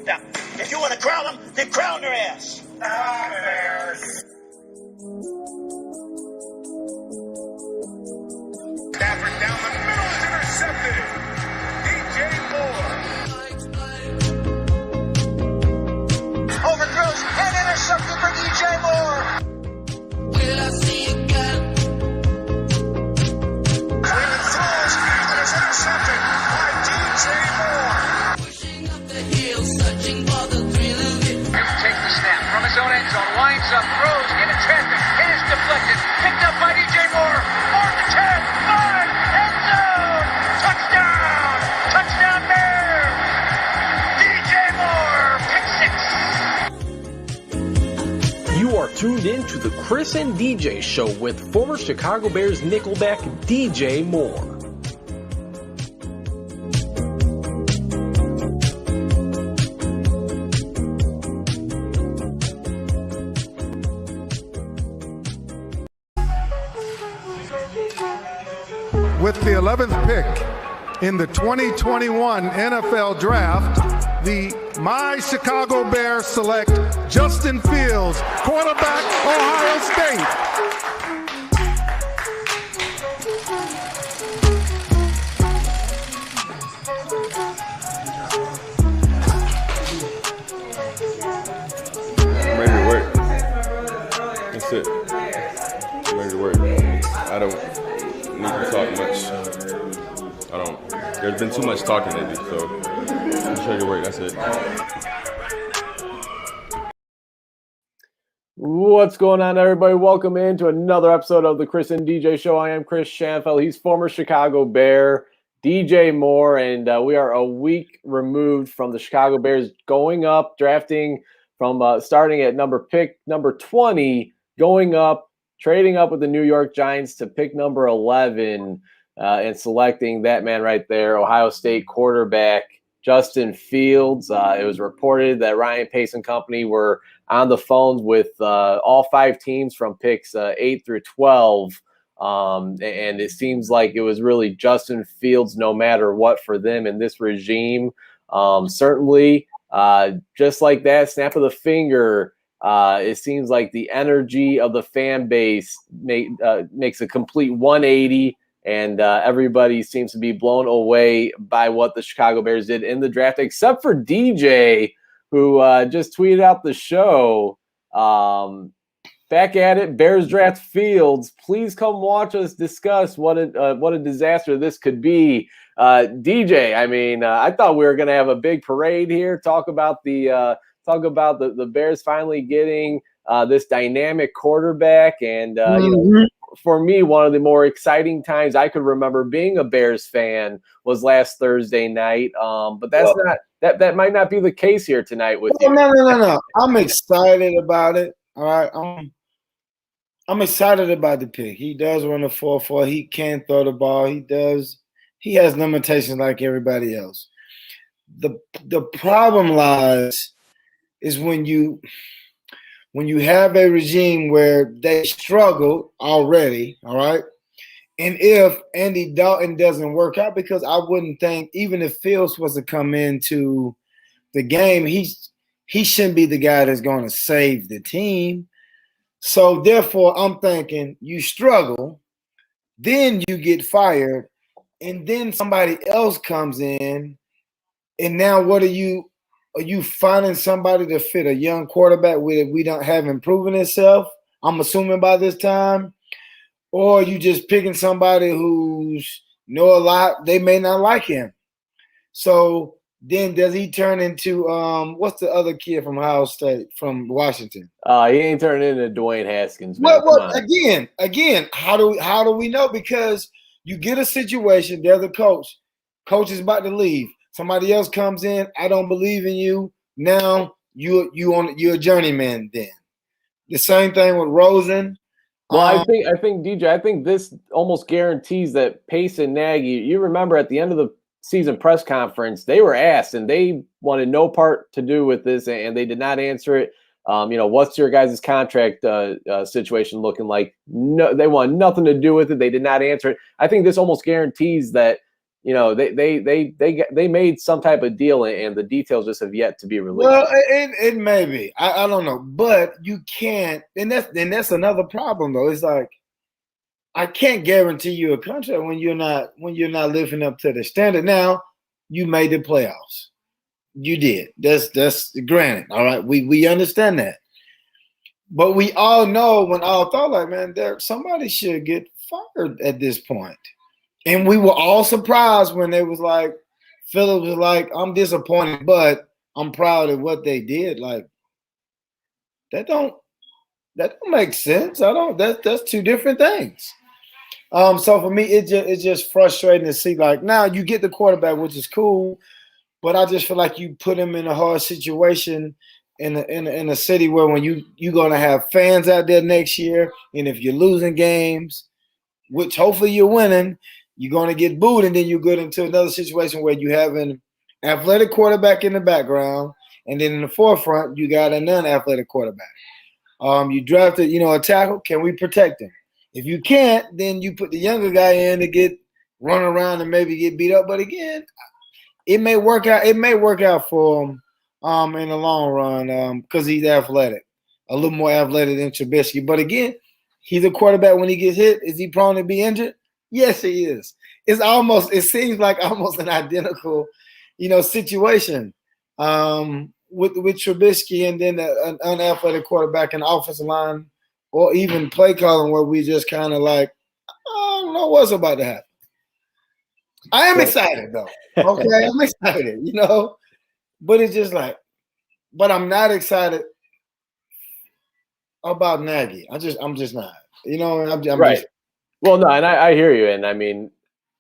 Now, if you want to crown them, then crown their ass. Stafford down the middle is intercepted. DJ Moore. Overthrows and intercepted for DJ Moore. Will I see you again? Freeman throws and is intercepted by DJ Moore. Pushing up the hill, searching for the thrill of it. He'll take the snap from his own end zone, winds up, throws, in a traffic, it is deflected, picked up by DJ Moore, 4 to 10, 5, end zone, touchdown, touchdown Bears, DJ Moore, pick 6. You are tuned in to the Chris and DJ Show with former Chicago Bears nickelback DJ Moore. With the 11th pick in the 2021 NFL Draft, the My Chicago Bears select Justin Fields, quarterback, Ohio State. I'm ready to work. That's it. I'm ready to work. I don't need to talk much. There's been too much talking lately, so I'm just ready to work. That's it. What's going on, everybody? Welcome into another episode of the Chris and DJ Show. I am Chris Schanfeld. He's former Chicago Bear, DJ Moore, and we are a week removed from the Chicago Bears going up, drafting from starting at number 20, going up, trading up with the New York Giants to pick number 11, and selecting that man right there, Ohio State quarterback Justin Fields. It was reported that Ryan Pace and company were on the phones with all 5 teams from picks 8 through 12. And it seems like it was really Justin Fields no matter what for them in this regime. Certainly, just like that, snap of the finger, it seems like the energy of the fan base makes a complete 180. And everybody seems to be blown away by what the Chicago Bears did in the draft, except for DJ, who just tweeted out the show. Back at it, Bears draft Fields. Please come watch us discuss what a disaster this could be. DJ, I mean, I thought we were going to have a big parade here, talk about the Bears finally getting this dynamic quarterback, and for me, one of the more exciting times I could remember being a Bears fan was last Thursday night. But that might not be the case here tonight with you. No. I'm excited about it. All right. I'm excited about the pick. He does run a 4.4. He can throw the ball. He does. He has limitations like everybody else. The problem lies is when you have a regime where they struggled already, all right? And if Andy Dalton doesn't work out, because I wouldn't think, even if Fields was to come into the game, he shouldn't be the guy that's going to save the team. So therefore, I'm thinking you struggle, then you get fired, and then somebody else comes in, and now what are you finding somebody to fit a young quarterback with we haven't proven itself, I'm assuming by this time? Or you just picking somebody who's know a lot, they may not like him. So then does he turn into what's the other kid from Ohio State, from Washington? He ain't turning into Dwayne Haskins. Well, again, how do we know? Because you get a situation, there's a coach is about to leave. Somebody else comes in. I don't believe in you. Now you're a journeyman. Then the same thing with Rosen. Well, I think DJ. I think this almost guarantees that Pace and Nagy. You remember at the end of the season press conference, they were asked, and they wanted no part to do with this, and they did not answer it. What's your guys' contract situation looking like? No, they want nothing to do with it. They did not answer it. I think this almost guarantees that they made some type of deal, and the details just have yet to be released. Well, it may be. I don't know, but you can't. And that's another problem though. It's like I can't guarantee you a contract when you're not living up to the standard. Now you made the playoffs. You did. That's granted. All right, we understand that. But we all know when all thought like, man, somebody should get fired at this point. And we were all surprised when they was like, Philip was like, I'm disappointed, but I'm proud of what they did. Like, that don't make sense. That's two different things. So for me, it's just frustrating to see, like, now you get the quarterback, which is cool, but I just feel like you put him in a hard situation in a city where when you're gonna have fans out there next year, and if you're losing games, which hopefully you're winning, you're gonna get booed, and then you get into another situation where you have an athletic quarterback in the background, and then in the forefront you got a non-athletic quarterback. You drafted, a tackle. Can we protect him? If you can't, then you put the younger guy in to get run around and maybe get beat up. But again, it may work out. It may work out for him in the long run because he's athletic, a little more athletic than Trubisky. But again, he's a quarterback. When he gets hit, is he prone to be injured? Yes, he is. It seems like almost an identical, situation with Trubisky, and then an unathletic quarterback in the offensive line, or even play calling where we just kind of like, I don't know what's about to happen. I am excited though. Okay, I'm excited, but it's just like, but I'm not excited about Nagy. I'm just not. I'm right. Just, well, no, and I hear you, and I mean,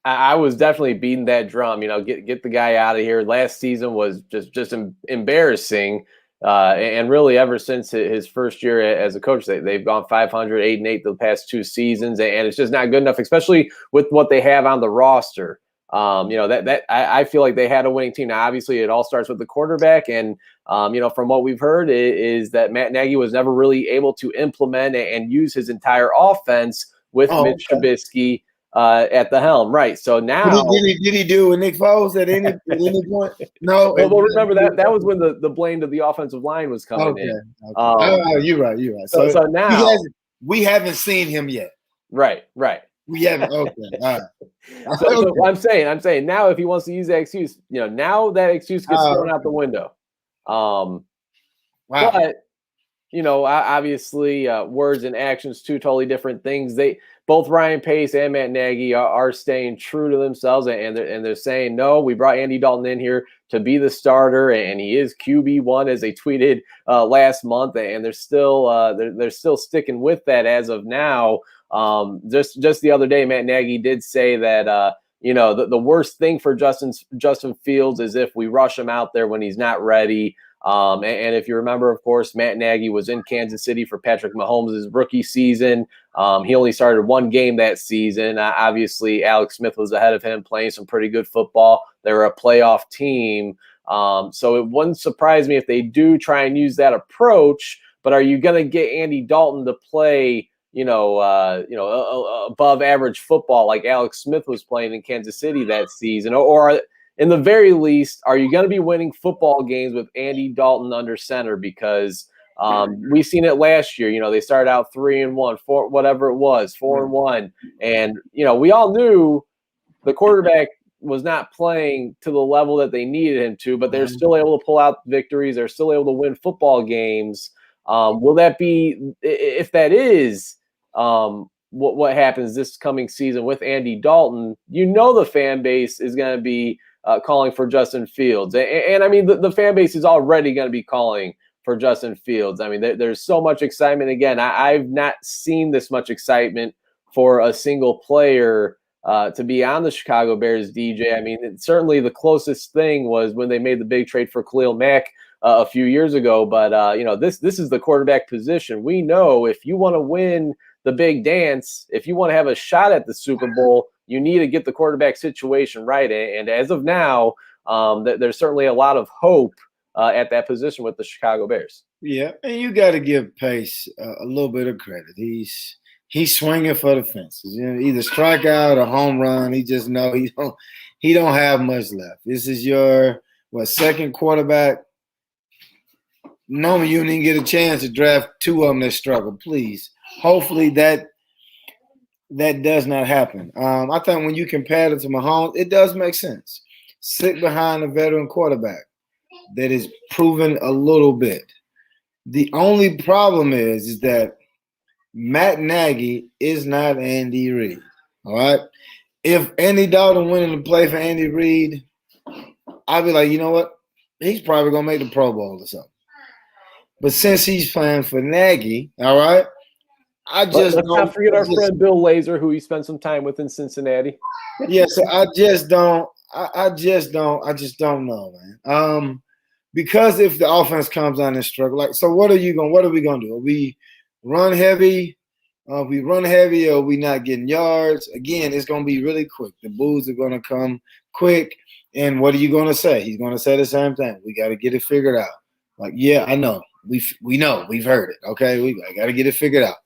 I was definitely beating that drum. Get the guy out of here. Last season was just embarrassing, and really ever since his first year as a coach, they've gone 500, 8-8 the past two seasons, and it's just not good enough, especially with what they have on the roster. I feel like they had a winning team. Now, obviously, it all starts with the quarterback, and from what we've heard is that Matt Nagy was never really able to implement and use his entire offense with Mitch Trubisky at the helm, right? So now, did he do with Nick Foles at any point? No. Well, remember that was when the blame to the offensive line was coming in. Okay. You're right. So now we haven't seen him yet. Right. We haven't. Okay. All right. So I'm saying now, if he wants to use that excuse, now that excuse gets thrown out the window. Wow. But obviously, words and actions, two totally different things. Both Ryan Pace and Matt Nagy are staying true to themselves, and they're saying, no, we brought Andy Dalton in here to be the starter, and he is QB1 as they tweeted last month, and they're still sticking with that as of now. Just the other day, Matt Nagy did say that the worst thing for Justin Fields is if we rush him out there when he's not ready. And if you remember, of course, Matt Nagy was in Kansas City for Patrick Mahomes' rookie season. He only started one game that season. Obviously, Alex Smith was ahead of him, playing some pretty good football. They were a playoff team. So it wouldn't surprise me if they do try and use that approach. But are you going to get Andy Dalton to play, above average football like Alex Smith was playing in Kansas City that season? Or in the very least, are you going to be winning football games with Andy Dalton under center? Because we've seen it last year. They started out 3-1, 4, whatever it was, 4-1, and we all knew the quarterback was not playing to the level that they needed him to, but they're still able to pull out victories. They're still able to win football games. Will that be, if that is what happens this coming season with Andy Dalton? The fan base is going to be calling for Justin Fields. And I mean, the fan base is already going to be calling for Justin Fields. I mean, there's so much excitement. Again, I've not seen this much excitement for a single player to be on the Chicago Bears, DJ. I mean, certainly the closest thing was when they made the big trade for Khalil Mack a few years ago. But, this is the quarterback position. We know if you want to win the big dance, if you want to have a shot at the Super Bowl, you need to get the quarterback situation right. And as of now, there's certainly a lot of hope at that position with the Chicago Bears. Yeah, and you got to give Pace a little bit of credit. He's swinging for the fences. Either strikeout or home run. He just know he don't have much left. This is your second quarterback. Normally, you didn't get a chance to draft two of them that struggle. Please, hopefully that does not happen. I think when you compare it to Mahomes, it does make sense. Sit behind a veteran quarterback that is proven a little bit. The only problem is that Matt Nagy is not Andy Reid. All right. If Andy Dalton went in to play for Andy Reid, I'd be like, you know what? He's probably gonna make the Pro Bowl or something. But since he's playing for Nagy, all right, let's not forget our friend Bill Lazor, who he spent some time with in Cincinnati. Yeah, so I just don't know, man. Because if the offense comes on and struggle, like, so what are we gonna do? Are we run heavy? We run heavy, or we not getting yards? Again, it's gonna be really quick. The boos are gonna come quick. And what are you gonna say? He's gonna say the same thing. We got to get it figured out. Like, yeah, I know. We know. We've heard it. Okay, I got to get it figured out.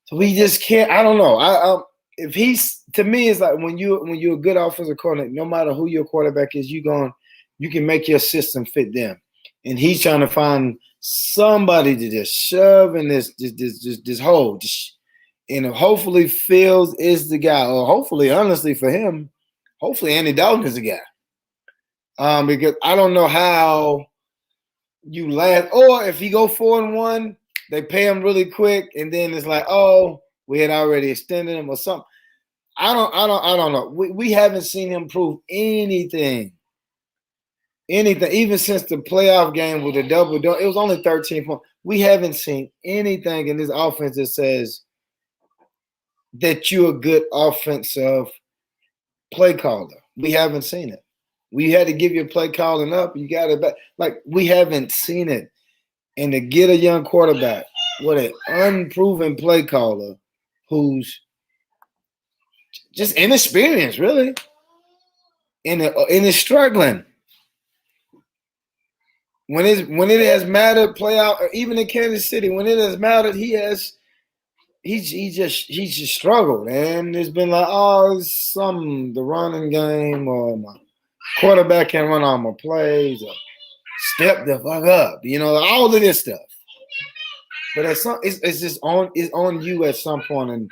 So we just can't. I don't know. If he's, to me, it's like when you're a good offensive coordinator, no matter who your quarterback is, you can make your system fit them. And he's trying to find somebody to just shove in this hole. And hopefully Fields is the guy. Or hopefully, honestly, for him, hopefully Andy Dalton is the guy. Because I don't know how you land, or if he go 4-1, they pay him really quick, and then it's like, oh, we had already extended him or something. I don't know. We haven't seen him prove anything. Even since the playoff game with the double, it was only 13 points. We haven't seen anything in this offense that says that you're a good offensive play caller. We haven't seen it. We had to give your play calling up. You got it back. Like, we haven't seen it. And to get a young quarterback with an unproven play caller who's just inexperienced, really, and is struggling. When it has mattered, play out, or even in Kansas City, when it has mattered, he's just struggled. And it's been like, oh, it's the running game, or my quarterback can run all my plays, or step the fuck up, all of this stuff. But it's just on you at some point, and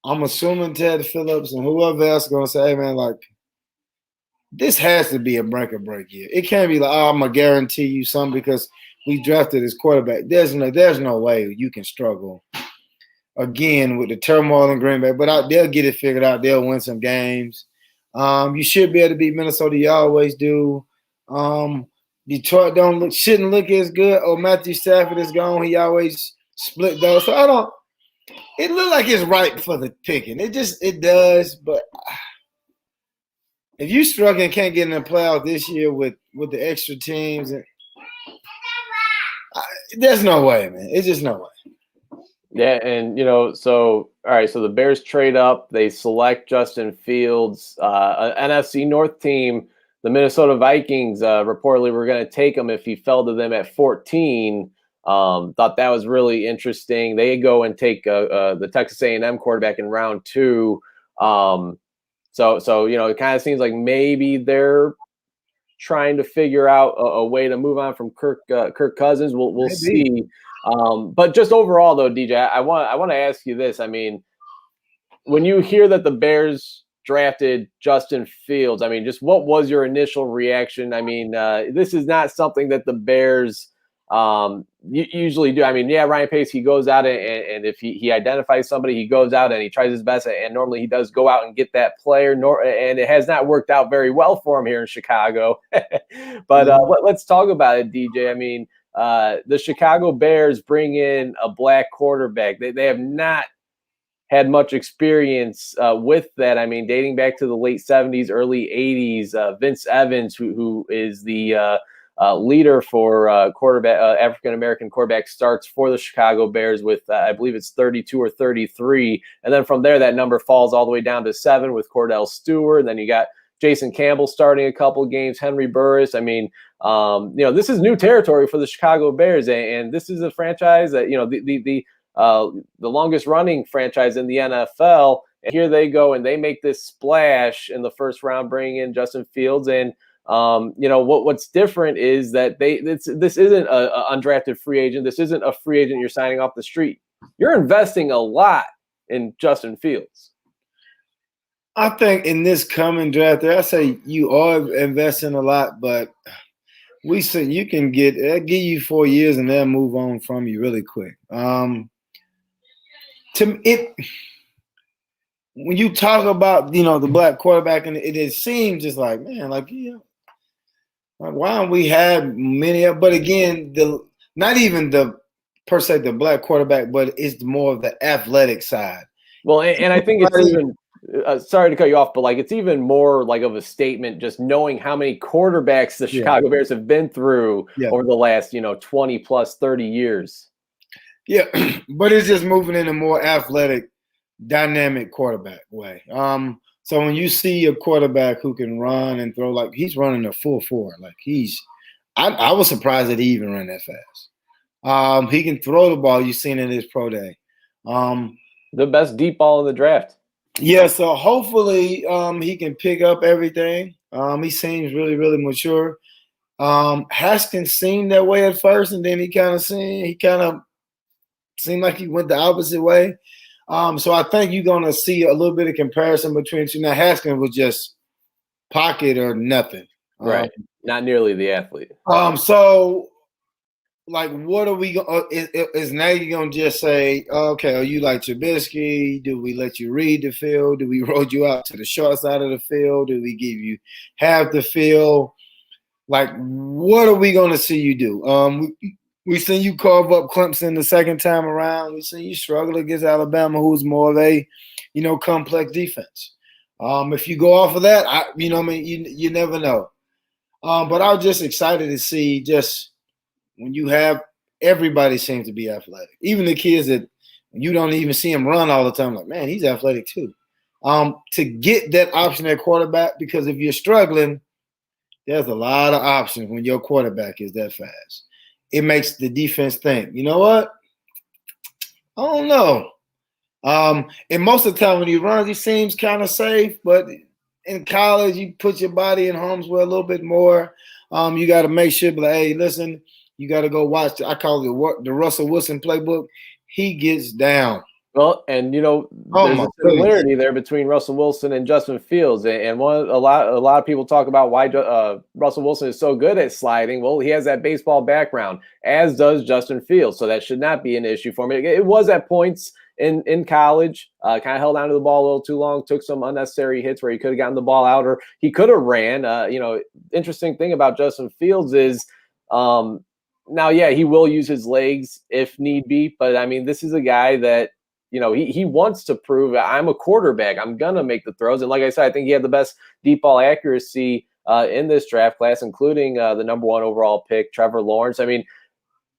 I'm assuming Ted Phillips and whoever else is gonna say, hey man, like, this has to be a break year. It can't be like, oh, I'm gonna guarantee you something because we drafted this quarterback. There's no way you can struggle again with the turmoil in Green Bay. But they'll get it figured out. They'll win some games. You should be able to beat Minnesota. You always do. Detroit shouldn't look as good. Oh, Matthew Stafford is gone. He always split those. So it looks like it's ripe for the picking. It does. But if you struggle and can't get in the playoff this year with the extra teams, there's no way, man. It's just no way. Yeah, and so all right, so the Bears trade up, they select Justin Fields, an NFC North team. The Minnesota Vikings reportedly were going to take him if he fell to them at 14. Thought that was really interesting. They go and take the Texas A&M quarterback in round 2. So it kind of seems like maybe they're trying to figure out a way to move on from Kirk Cousins. We'll see. But just overall, though, DJ, I want to ask you this. I mean, when you hear that the Bears drafted Justin Fields, I mean, just what was your initial reaction? I mean, this is not something that the Bears usually do. I mean, yeah, Ryan Pace, he goes out and if he identifies somebody, he goes out and he tries his best, and normally he does go out and get that player. And it has not worked out very well for him here in Chicago. But let's talk about it, DJ. I mean, the Chicago Bears bring in a black quarterback. They have not had much experience with that. I mean, dating back to the late 70s, early 80s, Vince Evans, who is the leader for African-American quarterback starts for the Chicago Bears with, I believe it's 32 or 33. And then from there, that number falls all the way down to 7 with Cordell Stewart. And then you got Jason Campbell starting a couple of games, Henry Burris. I mean, this is new territory for the Chicago Bears. And this is a franchise that, the longest running franchise in the NFL. And here they go, and they make this splash in the first round, bringing in Justin Fields. And what's different is that this isn't an undrafted free agent. This isn't a free agent you're signing off the street. You're investing a lot in Justin Fields. I think in this coming draft, I say you are investing a lot, but we said you can they'll give you 4 years and they'll move on from you really quick. When you talk about the black quarterback, and it seems just like, man, like why don't we have many? But again, not even per se the black quarterback, but it's more of the athletic side. Well, and I think it's even. Sorry to cut you off, but it's even more of a statement just knowing how many quarterbacks the Chicago Bears have been through over the last 20 plus 30 years. Yeah, but it's just moving in a more athletic, dynamic quarterback way. So when you see a quarterback who can run and throw, he's running a 4.4, I was surprised that he even ran that fast. He can throw the ball. You've seen in his pro day. The best deep ball in the draft. Yeah, so hopefully he can pick up everything. He seems really, really mature. Haskins seemed that way at first, and then he kind of seemed like he went the opposite way. So I think you're going to see a little bit of comparison between two. Now, Haskins was just pocket or nothing. Right. Not nearly the athlete. So what are we going – is Nagy going to just say, okay, are you like Trubisky? Do we let you read the field? Do we roll you out to the short side of the field? Do we give you half the field? What are we going to see you do? We seen you carve up Clemson the second time around. We seen you struggle against Alabama, who's more of a, complex defense. If you go off of that, you never know. But I was just excited to see just – when you have everybody seems to be athletic, even the kids that you don't even see him run all the time. Man, he's athletic too. To get that option at quarterback, because if you're struggling, there's a lot of options when your quarterback is that fast. It makes the defense think, you know what? I don't know. And most of the time when he runs, he seems kind of safe, but in college, you put your body in harm's way a little bit more. You got to make sure, hey, listen, you got to go watch. I call it the Russell Wilson playbook. He gets down. Well, and there's a similarity there between Russell Wilson and Justin Fields. And a lot of people talk about why Russell Wilson is so good at sliding. Well, he has that baseball background, as does Justin Fields. So that should not be an issue for me. It was at points in college, kind of held onto the ball a little too long, took some unnecessary hits where he could have gotten the ball out, or he could have ran. Interesting thing about Justin Fields is now, he will use his legs if need be. But, this is a guy that, he wants to prove I'm a quarterback. I'm going to make the throws. And like I said, I think he had the best deep ball accuracy in this draft class, including the number 1 overall pick, Trevor Lawrence.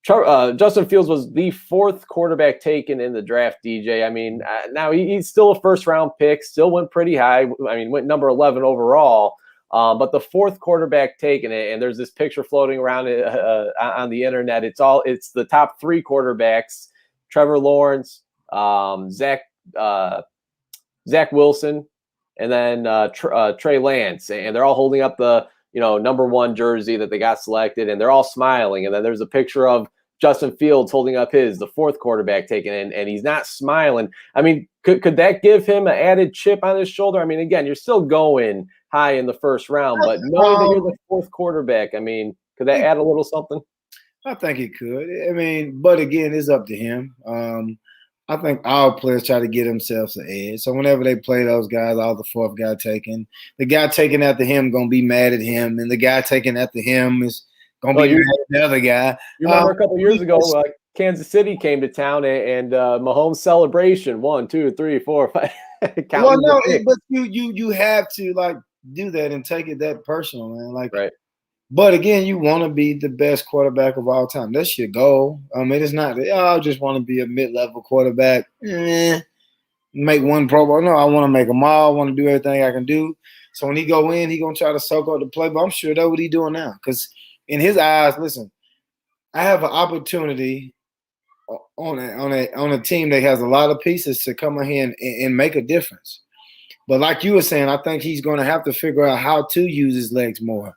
Justin Fields was the 4th quarterback taken in the draft, DJ. Now he's still a first-round pick, still went pretty high. Went number 11 overall. But the 4th quarterback taken, and there's this picture floating around on the internet. It's the top 3 quarterbacks: Trevor Lawrence, Zach Wilson, and then Trey Lance, and they're all holding up the number 1 jersey that they got selected, and they're all smiling. And then there's a picture of Justin Fields holding up the 4th quarterback taken, and he's not smiling. Could that give him an added chip on his shoulder? Again, you're still going high in the first round, but knowing that you're the 4th quarterback, could that add a little something? I think it could. But again, it's up to him. I think all players try to get themselves an edge. So whenever they play those guys, all the 4th guy taken, the guy taken after him going to be mad at him, and the guy taken after him is going to be mad at the other guy. You remember a couple of years ago, Kansas City came to town, and Mahomes' celebration, 1, 2, 3, 4, 5. Well, no, but you have to do that and take it that personal, man. Right. But again, you want to be the best quarterback of all time. That's your goal. It's not I just want to be a mid-level quarterback. Make 1 Pro Bowl. No, I want to make them all. I want to do everything I can do. So when he go in, he going to try to soak up the play. But I'm sure that's what he's doing now. Because in his eyes, listen, I have an opportunity on a team that has a lot of pieces to come in here and make a difference. But like you were saying, I think he's going to have to figure out how to use his legs more.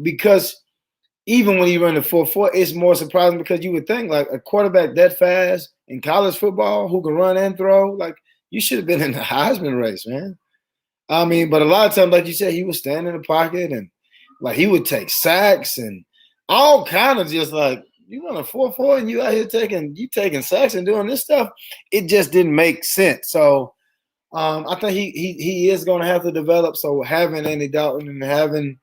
Because even when he run the 4.4, it's more surprising because you would think like a quarterback that fast in college football who can run and throw, like you should have been in the Heisman race, man. I mean, but a lot of times, like you said, he would stand in the pocket and like he would take sacks and all kind of just like, you run a 4.4 and you out here taking sacks and doing this stuff. It just didn't make sense. So I think he is going to have to develop. So having Andy Dalton and having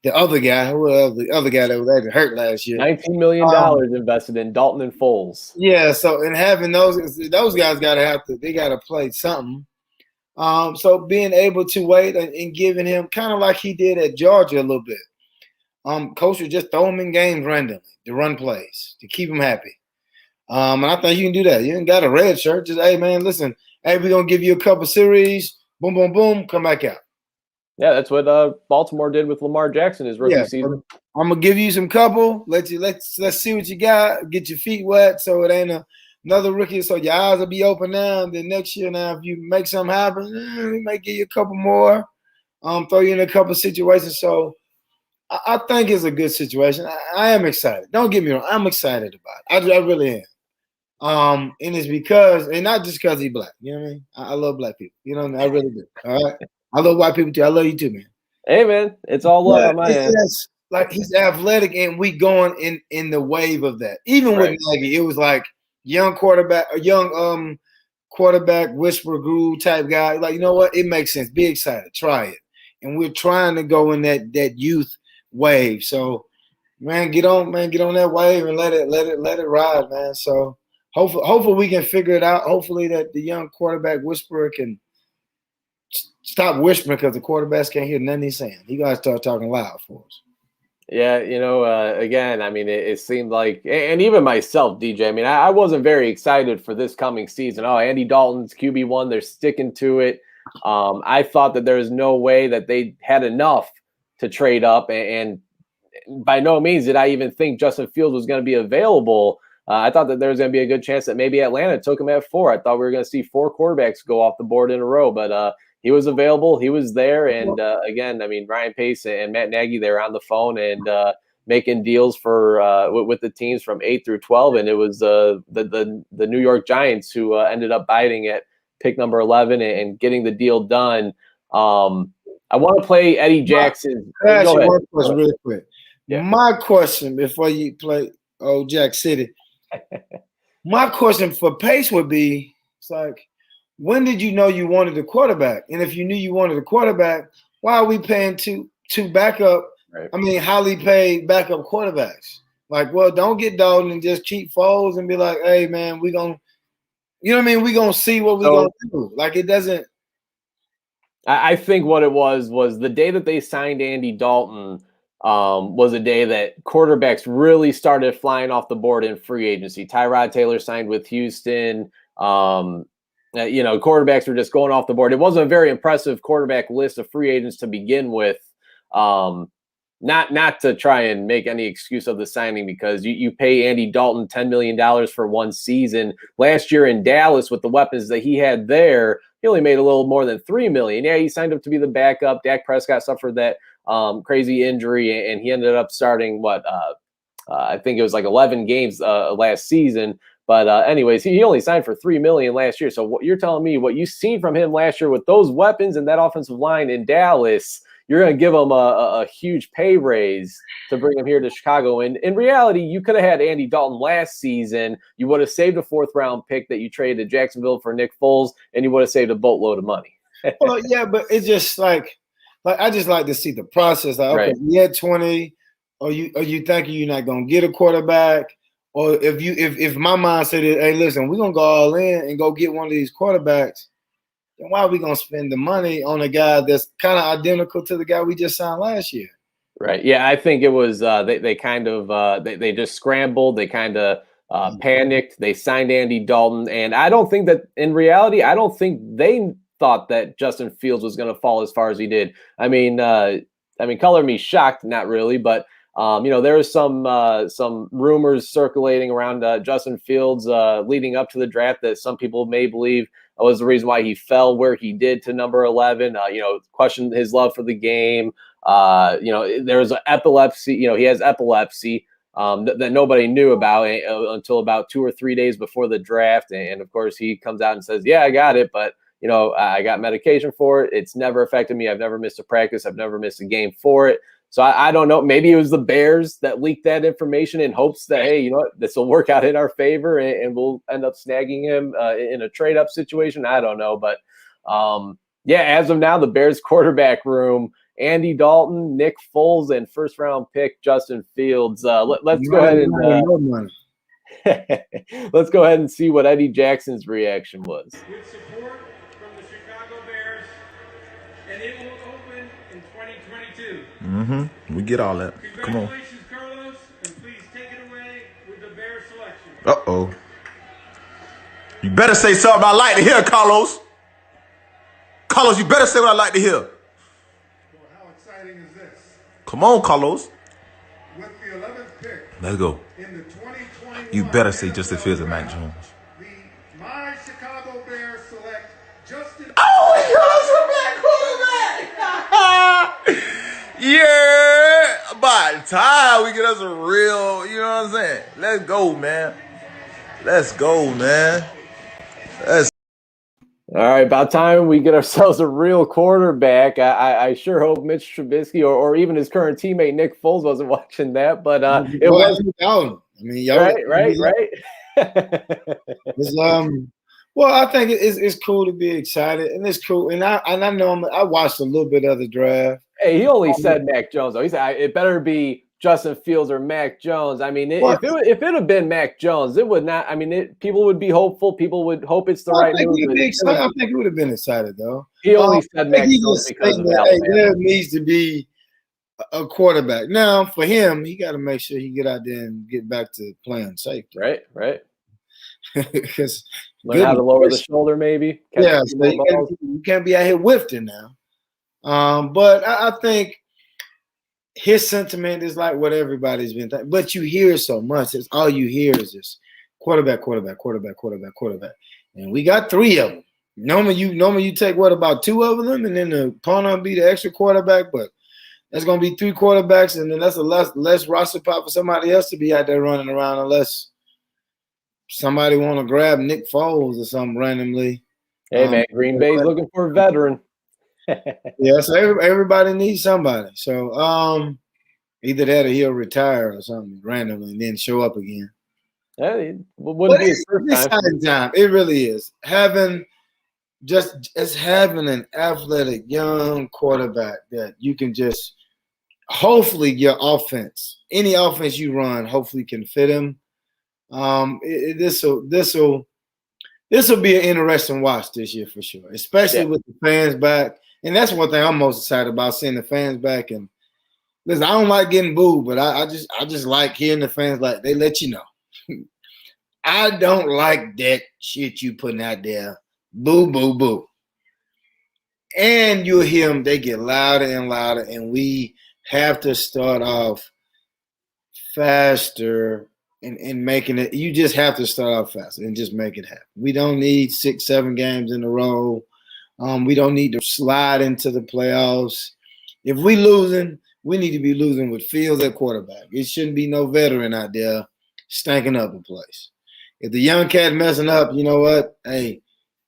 the other guy, the other guy that was actually hurt last year, $19 million invested in Dalton and Foles. Yeah, so and having those guys gotta play something. So being able to wait and giving him kind of like he did at Georgia a little bit. Coach would just throw him in games randomly to run plays to keep him happy. And I think you can do that. You ain't got a red shirt. Just, hey, man, listen, hey, we're going to give you a couple series. Boom, boom, boom. Come back out. Yeah, that's what Baltimore did with Lamar Jackson his rookie season. I'm going to give you some couple. Let's see what you got. Get your feet wet so it ain't another rookie. So your eyes will be open now. And then next year now, if you make something happen, we might give you a couple more. Throw you in a couple situations. So I think it's a good situation. I am excited. Don't get me wrong. I'm excited about it. I really am. And it's because, and not just because he's black. You know what I mean? I love black people. You know what I mean? I really do. All right. I love white people too. I love you too, man. Hey, man. It's all love on my end. Like he's athletic, and we going in the wave of that. Even with Nagy, it was like young quarterback whisper groove type guy. Like, you know what? It makes sense. Be excited. Try it. And we're trying to go in that youth wave. So, man, get on that wave and let it ride, man. So hopefully we can figure it out. Hopefully that the young quarterback whisperer can stop whispering because the quarterbacks can't hear nothing he's saying. He got to start talking loud for us. Yeah, again, I mean, it seemed like, and even myself, DJ, I mean, I wasn't very excited for this coming season. Oh, Andy Dalton's QB1, they're sticking to it. I thought that there was no way that they had enough to trade up, and by no means did I even think Justin Fields was going to be available. I thought that there was going to be a good chance that maybe Atlanta took him at 4. I thought we were going to see 4 quarterbacks go off the board in a row, but he was available. He was there. And again, I mean, Ryan Pace and Matt Nagy, they were on the phone and making deals for with the teams from 8 through 12. And it was the New York Giants who ended up biting at pick number 11 and getting the deal done. I want to play Eddie Jackson. Can I ask you one question really quick? Yeah. My question before you play Jack City, my question for Pace would be, it's like, when did you know you wanted a quarterback? And if you knew you wanted a quarterback, why are we paying two backup? Right. I mean, highly paid backup quarterbacks. Like, well, don't get Dalton and just keep Foles and be like, hey, man, we gonna, you know what I mean? We gonna see what we gonna do. Like, it doesn't. I think what it was the day that they signed Andy Dalton was a day that quarterbacks really started flying off the board in free agency. Tyrod Taylor signed with Houston. Quarterbacks were just going off the board. It wasn't a very impressive quarterback list of free agents to begin with. Not to try and make any excuse of the signing, because you pay Andy Dalton $10 million for one season. Last year in Dallas, with the weapons that he had there, he only made a little more than $3 million. Yeah, he signed up to be the backup. Dak Prescott suffered that crazy injury, and he ended up starting I think it was like 11 games last season. But anyways, he only signed for $3 million last year. So what you're telling me, what you've seen from him last year with those weapons and that offensive line in Dallas, you're going to give him a huge pay raise to bring him here to Chicago. And in reality, you could have had Andy Dalton last season. You would have saved a 4th-round pick that you traded to Jacksonville for Nick Foles, and you would have saved a boatload of money. Well, yeah, but it's just like I just like to see the process. Like, okay, you had 20, or you thinking you're not going to get a quarterback. Or if my mind said, hey, listen, we're going to go all in and go get one of these quarterbacks, then why are we going to spend the money on a guy that's kind of identical to the guy we just signed last year? Right. Yeah, I think it was they kind of they just scrambled. They kind of panicked. They signed Andy Dalton. And I don't think that in reality, I don't think they thought that Justin Fields was going to fall as far as he did. I mean, color me shocked, not really, but There was some rumors circulating around Justin Fields leading up to the draft that some people may believe was the reason why he fell where he did to number 11. Questioned his love for the game. There's epilepsy. He has epilepsy that nobody knew about until about 2 or 3 days before the draft. And of course, he comes out and says, "Yeah, I got it, but I got medication for it. It's never affected me. I've never missed a practice. I've never missed a game for it." So I don't know. Maybe it was the Bears that leaked that information in hopes that, hey, this will work out in our favor and we'll end up snagging him in a trade-up situation. I don't know. But, as of now, the Bears quarterback room, Andy Dalton, Nick Foles, and first-round pick Justin Fields. Let's go ahead and let's go ahead and see what Eddie Jackson's reaction was. With support from the Chicago Bears, and it will open in 2022. We get all that. Come on. Congratulations, Carlos, and please take it away with the Bears selection. Uh-oh. You better say something I like to hear, Carlos. Carlos, you better say what I like to hear. Well, how exciting is this? Come on, Carlos. With the 11th pick Let's go. in the 2021 You better say NFL Justin Fields and Mac Draft, Jones. The My Chicago Bears select Justin. Yeah, about time we get us a real, you know what I'm saying? Let's go, man. All right, about time we get ourselves a real quarterback. I sure hope Mitch Trubisky or even his current teammate Nick Foles wasn't watching that, but it was. I mean, y'all, right. Well, I think it's cool to be excited, and it's cool. And I know I watched a little bit of the draft. Hey, he only said Mac Jones, though. He said it better be Justin Fields or Mac Jones. I mean, if it had been Mac Jones, it would not. I mean, people would be hopeful. People would hope it's the right move. I think he would have been excited, though. He only said Mac Jones because of Alabama. There needs to be a quarterback. Now, for him, he got to make sure he get out there and get back to playing safety. Right. Because learn how to lower the shoulder, maybe. Yeah, so you can't be out here whiffing now. But I think his sentiment is like what everybody's been thinking. But you hear so much. It's all you hear is this quarterback. And we got 3 of them. Normally you take about 2 of them, and then the punter will be the extra quarterback. But there's gonna be 3 quarterbacks, and then that's a less roster spot for somebody else to be out there running around unless somebody want to grab Nick Foles or something randomly. Hey, man, Green Bay's looking for a veteran. Yeah, so everybody needs somebody. So either that or he'll retire or something randomly and then show up again. Yeah, it wouldn't be his first time. It really is. Having an athletic young quarterback that you can just hopefully your offense, any offense you run, hopefully can fit him. This will be an interesting watch this year for sure, especially with the fans back. And that's one thing I'm most excited about, seeing the fans back. And listen, I don't like getting booed, but I just like hearing the fans like they let you know. I don't like that shit you putting out there. Boo, boo, boo. And you'll hear them, they get louder and louder, and we have to start off faster and making it. You just have to start off faster and just make it happen. We don't need 6-7 games in a row. We don't need to slide into the playoffs. If we losing, we need to be losing with Fields at quarterback. It shouldn't be no veteran out there stanking up the place. If the young cat messing up, you know what? Hey,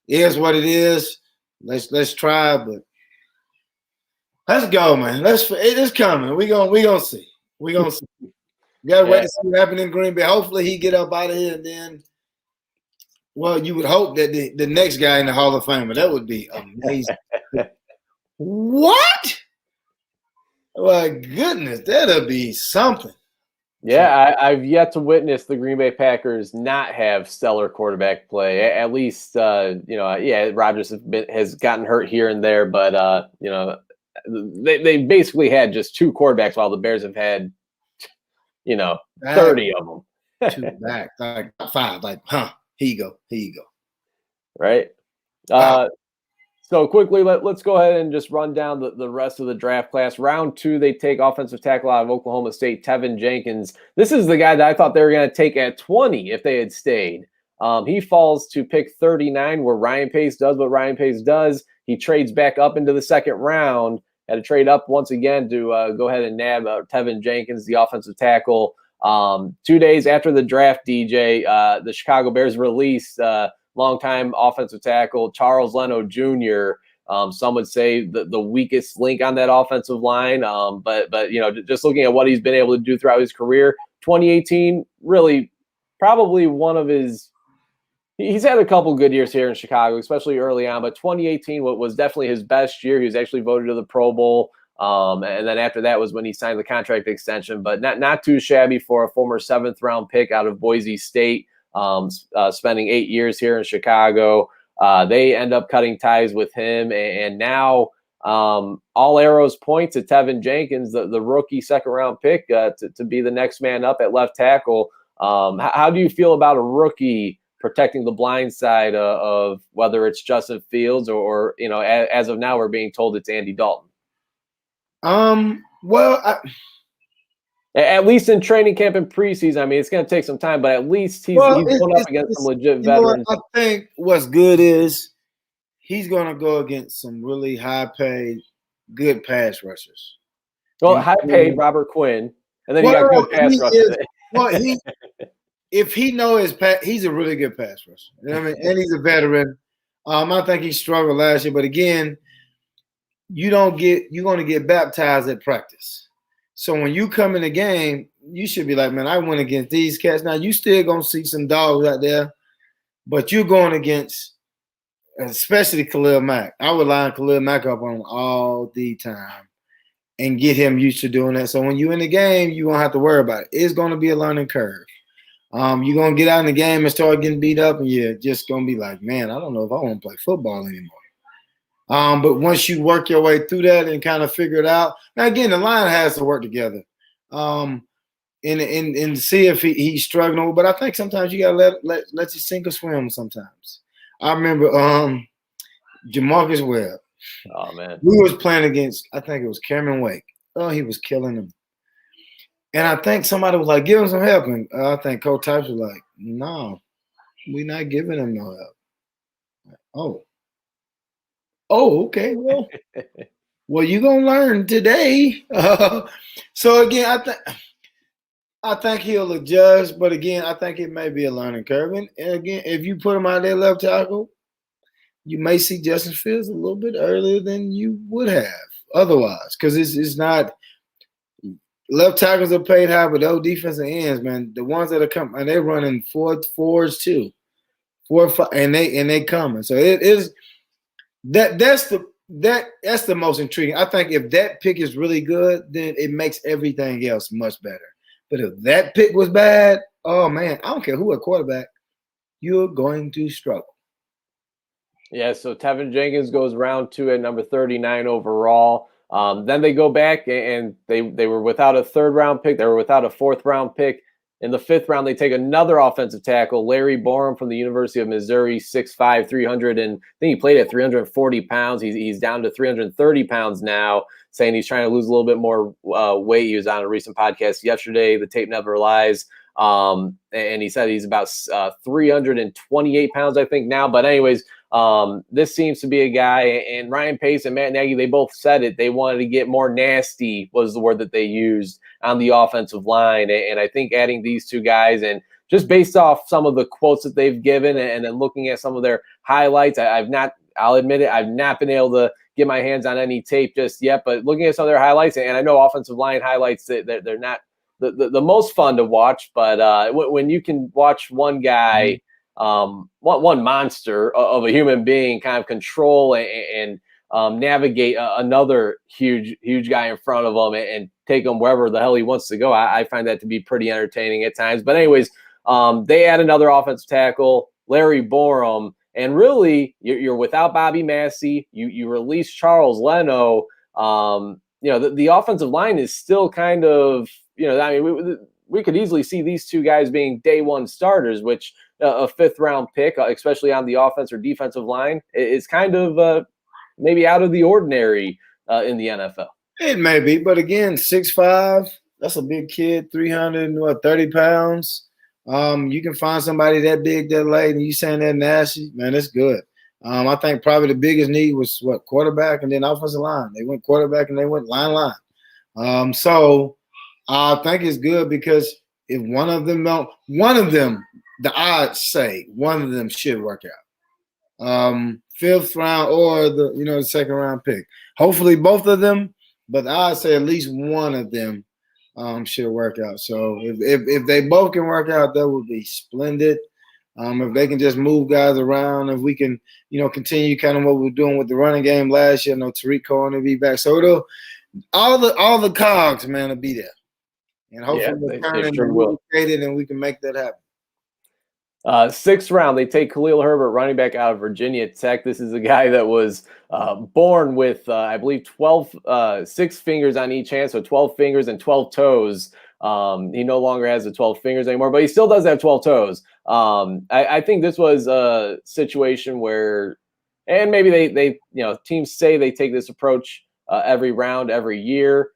here's what it is. Let's try, but let's go, man. It's coming. We gonna see. We gonna see. We gotta wait to see what happens in Green Bay. Hopefully he get up out of here and then. Well, you would hope that the next guy in the Hall of Fame, that would be amazing. What? My goodness, that'll be something. Yeah, I've yet to witness the Green Bay Packers not have stellar quarterback play. At least, Rodgers has gotten hurt here and there, but they basically had just 2 quarterbacks while the Bears have had, 30 of them. 2 back, like 5, like, Here you go. Right. Wow. So quickly, let's go ahead and just run down the rest of the draft class. Round 2, they take offensive tackle out of Oklahoma State, Tevin Jenkins. This is the guy that I thought they were going to take at 20 if they had stayed. He falls to pick 39, where Ryan Pace does what Ryan Pace does. He trades back up into the second round, had to trade up once again to go ahead and nab Tevin Jenkins, the offensive tackle. 2 days after the draft, DJ, the Chicago Bears released longtime offensive tackle Charles Leno Jr. Some would say the weakest link on that offensive line. But just looking at what he's been able to do throughout his career, 2018 really probably one of his. He's had a couple good years here in Chicago, especially early on. But 2018 was definitely his best year. He was actually voted to the Pro Bowl. And then after that was when he signed the contract extension. But not too shabby for a former 7th-round pick out of Boise State. Spending 8 years here in Chicago. They end up cutting ties with him, and now all arrows point to Tevin Jenkins, the rookie 2nd-round pick, to be the next man up at left tackle. How do you feel about a rookie protecting the blind side of whether it's Justin Fields or as of now we're being told it's Andy Dalton? At least in training camp and preseason, I mean, it's going to take some time, but at least he's going up against some legit veterans. I think what's good is he's going to go against some really high-paid, good pass rushers. Well, high-paid Robert Quinn, and then you got good pass rushers. If he knows his pass, he's a really good pass rusher. You know what I mean? And he's a veteran. I think he struggled last year, but again, you're going to get baptized at practice. So when you come in the game, you should be like, man, I went against these cats. Now, you still going to see some dogs out there, but you're going against, especially Khalil Mack. I would line Khalil Mack up on him all the time and get him used to doing that. So when you're in the game, you won't have to worry about it. It's going to be a learning curve. You're going to get out in the game and start getting beat up, and you're just going to be like, man, I don't know if I want to play football anymore. But once you work your way through that and kind of figure it out, now again, the line has to work together, and see if he's struggling. But I think sometimes you gotta let you sink or swim. Sometimes I remember Jamarcus Webb. Oh man, we was playing against, I think it was Cameron Wake. Oh, he was killing him, and I think somebody was like, "Give him some help," and I think Coach Types was like, "No, we're not giving him no help." Oh, okay. Well, you're gonna learn today. So again, I think he'll adjust, but again, I think it may be a learning curve. And again, if you put him out there left tackle, you may see Justin Fields a little bit earlier than you would have otherwise, because it's not. Left tackles are paid high, but those defensive ends, man, the ones that are coming, and they're running 4.4s too, 4 or 5, and they coming. So it is. That's the most intriguing. I think if that pick is really good, then it makes everything else much better. But if that pick was bad, oh man, I don't care who at quarterback, you're going to struggle. Yeah, so Tevin Jenkins goes round 2 at number 39 overall. Then they go back and they were without a 3rd-round pick. They were without a 4th-round pick. In the 5th round, they take another offensive tackle, Larry Borum from the University of Missouri, 6'5", 300, and I think he played at 340 pounds. He's down to 330 pounds now, saying he's trying to lose a little bit more weight. He was on a recent podcast yesterday, The Tape Never Lies, and he said he's about 328 pounds, I think, now. But anyways, this seems to be a guy, and Ryan Pace and Matt Nagy, they both said it. They wanted to get more nasty, was the word that they used, on the offensive line. And I think adding these two guys, and just based off some of the quotes that they've given and then looking at some of their highlights, I'll admit it, I've not been able to get my hands on any tape just yet, but looking at some of their highlights, and I know offensive line highlights, they're not the most fun to watch, but when you can watch one guy, one monster of a human being kind of control and navigate another huge guy in front of him and take him wherever the hell he wants to go, I find that to be pretty entertaining at times. But anyways, they add another offensive tackle, Larry Borum, and really you're without Bobby Massey. You release Charles Leno. The offensive line is still kind of, I mean, we could easily see these two guys being day one starters, which a 5th round pick, especially on the offense or defensive line, is kind of maybe out of the ordinary in the NFL. It may be, but again, 6'5", that's a big kid, 330 pounds. You can find somebody that big, that late, and you saying that nasty, man, that's good. I think probably the biggest need was quarterback and then offensive line. They went quarterback and they went line. So I think it's good because if one of them, the odds say one of them should work out. 5th round or the second round pick. Hopefully both of them, but I'd say at least one of them should work out. So if they both can work out, that would be splendid. If they can just move guys around, if we can, continue kind of what we're doing with the running game last year, Tariq Cohen will be back. So all the cogs, man, will be there. And hopefully they sure will. And we can make that happen. 6th round, they take Khalil Herbert, running back out of Virginia Tech. This is a guy that was born with, I believe, 6 fingers on each hand, so 12 fingers and 12 toes. He no longer has the 12 fingers anymore, but he still does have 12 toes. I think this was a situation where, and maybe they teams say they take this approach every round, every year.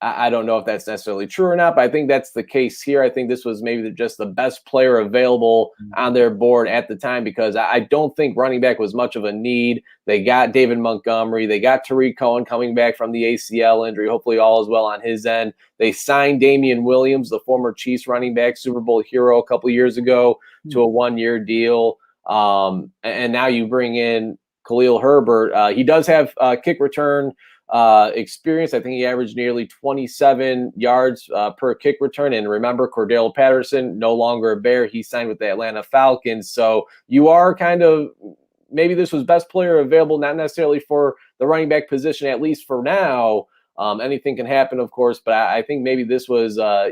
I don't know if that's necessarily true or not, but I think that's the case here. I think this was maybe just the best player available on their board at the time because I don't think running back was much of a need. They got David Montgomery. They got Tariq Cohen coming back from the ACL injury. Hopefully all is well on his end. They signed Damian Williams, the former Chiefs running back, Super Bowl hero a couple years ago, to a 1-year deal. And now you bring in Khalil Herbert. He does have kick return experience. I think he averaged nearly 27 yards per kick return. And remember, Cordell Patterson, no longer a Bear. He signed with the Atlanta Falcons. So you are kind of, maybe this was best player available, not necessarily for the running back position, at least for now. Anything can happen, of course, but I think maybe this was, a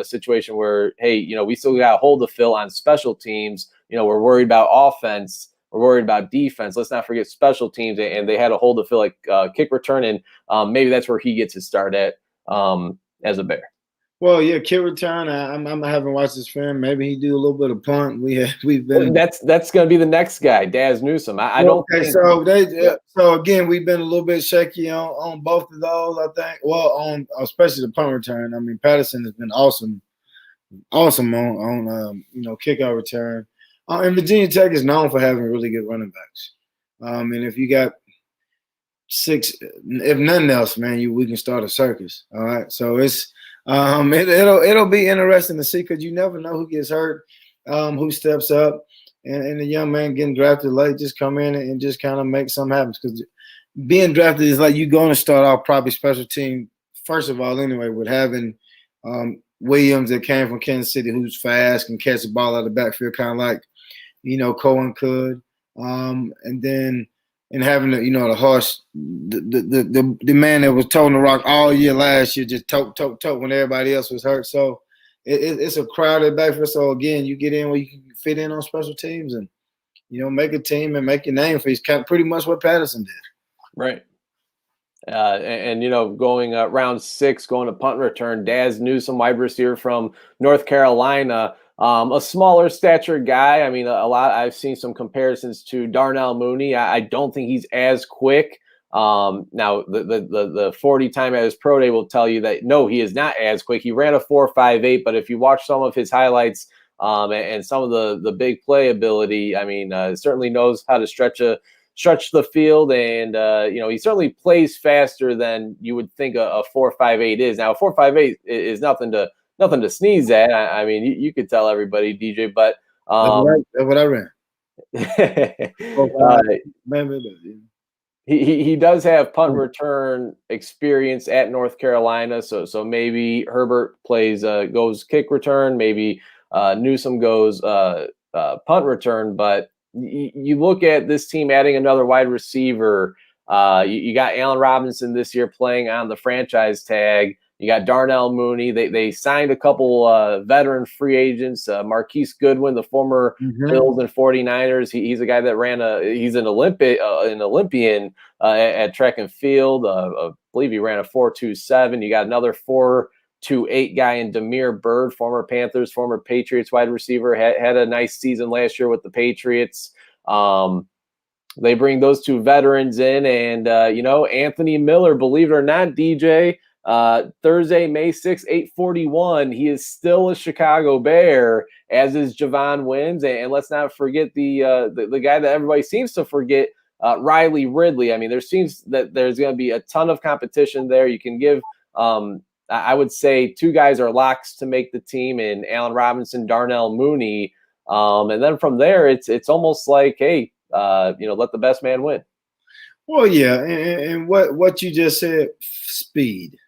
situation where, hey, we still got a hole to fill on special teams. We're worried about offense. We're worried about defense. Let's not forget special teams, and they had a hole to fill like kick return, and maybe that's where he gets his start at as a Bear. Well, yeah, kick return. I haven't watched this film. Maybe he do a little bit of punt. We've been. That's going to be the next guy, Daz Newsome. I don't. Okay, think so again, we've been a little bit shaky on both of those. I think. Well, on especially the punt return. I mean, Patterson has been awesome on kickoff return. And Virginia Tech is known for having really good running backs. And if you got 6, if nothing else, man, we can start a circus. All right. So it's it'll be interesting to see because you never know who gets hurt, who steps up, and the young man getting drafted late just come in and just kind of make something happen. Because being drafted is like you're going to start off probably special team first of all anyway with having Williams that came from Kansas City who's fast, can catch the ball out of the backfield, kind of like Cohen could, and then having the horse, the man that was toting the rock all year last year, just tote when everybody else was hurt. So it's a crowded backfield. So again, you get in where you can fit in on special teams and make a team and make your name for you. Kind of pretty much what Patterson did. Right. And going round 6, going to punt return, Daz Newsome, wide receiver from North Carolina. A smaller stature guy. I mean, I've seen some comparisons to Darnell Mooney. I don't think he's as quick. Now, the 40 time at his pro day will tell you that no, he is not as quick. He ran a 4.58, but if you watch some of his highlights and some of the big play ability, I mean, certainly knows how to stretch the field, and he certainly plays faster than you would think a 4.58 is. Now, a 4.58 is nothing to sneeze at. I mean, you could tell everybody, DJ, but that's what I ran. He does have punt return experience at North Carolina, so maybe Herbert goes kick return, maybe Newsome goes punt return. But you look at this team adding another wide receiver. You got Allen Robinson this year playing on the franchise tag. You got Darnell Mooney. They signed a couple veteran free agents. Marquise Goodwin, the former Bills and 49ers. He's a guy that he's an Olympian at track and field. I believe he ran a 4.27. You got another 4.28 guy in Demir Bird, former Panthers, former Patriots wide receiver. Had a nice season last year with the Patriots. they bring those two veterans in, and Anthony Miller, believe it or not, DJ, Thursday, May 6th, 8:41, he is still a Chicago Bear, as is Javon Wins, and let's not forget the guy that everybody seems to forget, Riley Ridley. I mean, there seems that there's going to be a ton of competition there. You can give, I would say, two guys are locks to make the team in Allen Robinson, Darnell Mooney, and then from there, it's almost like, hey, let the best man win. Well, yeah, and what you just said, speed.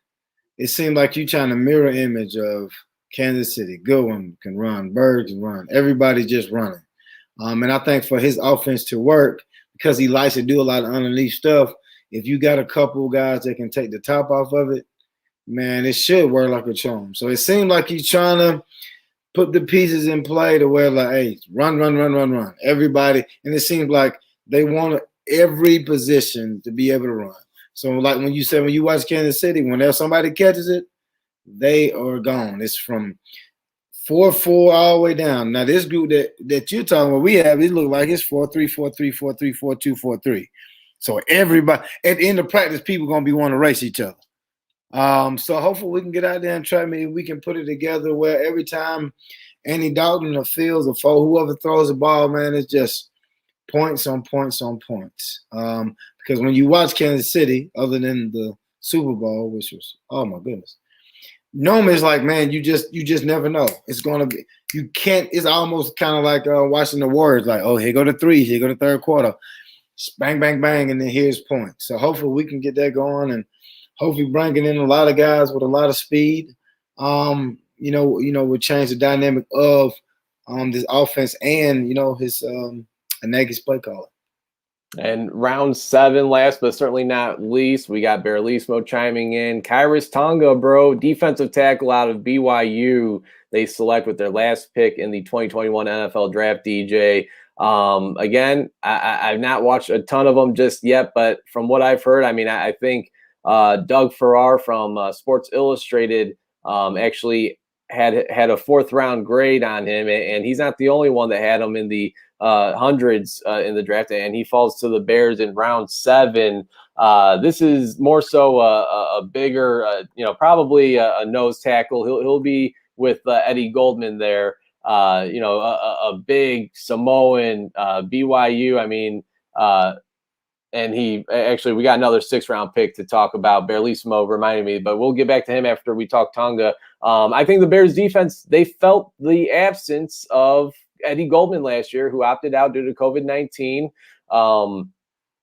It seemed like you trying to mirror image of Kansas City. Goodwin can run, Bird can run, everybody's just running. And I think for his offense to work, because he likes to do a lot of underneath stuff, if you got a couple guys that can take the top off of it, man, it should work like a charm. So it seemed like he's trying to put the pieces in play to where, like, hey, run. Everybody. And it seems like they want every position to be able to run. So, like when you watch Kansas City, whenever somebody catches it, they are gone. It's from 4-4 all the way down. Now, this group that you're talking about, we have, it look like it's 4-3, 4-3, 4-3, 4-2, 4-3. So everybody at the end of practice, people gonna be wanting to race each other. So hopefully we can get out there and try. Maybe we can put it together where every time Andy Dalton or Fields or whoever throws the ball, man, it's just points on points on points. Because when you watch Kansas City, other than the Super Bowl, which was, oh my goodness, normally it's like, man, you just never know. It's gonna be, you can't. It's almost kind of like watching the Warriors, like, oh, here go the threes, here go the third quarter, bang, bang, bang, and then here's points. So hopefully we can get that going, and hopefully bringing in a lot of guys with a lot of speed. Would change the dynamic of this offense and his Nagy's play calling. And round 7, last but certainly not least, we got Bearlismo chiming in. Kyrus Tonga, bro, defensive tackle out of BYU. They select with their last pick in the 2021 NFL Draft, DJ. Again, I've not watched a ton of them just yet, but from what I've heard, I mean, I think Doug Farrar from Sports Illustrated actually had a 4th round grade on him, and he's not the only one that had him in the hundreds in the draft, and he falls to the Bears in round 7. This is more so a bigger, probably a nose tackle. He'll be with Eddie Goldman there. A big Samoan, BYU. I mean, and we got another 6th round pick to talk about. Bearlismo reminded me, but we'll get back to him after we talk Tonga. I think the Bears defense, they felt the absence of Eddie Goldman last year, who opted out due to COVID-19.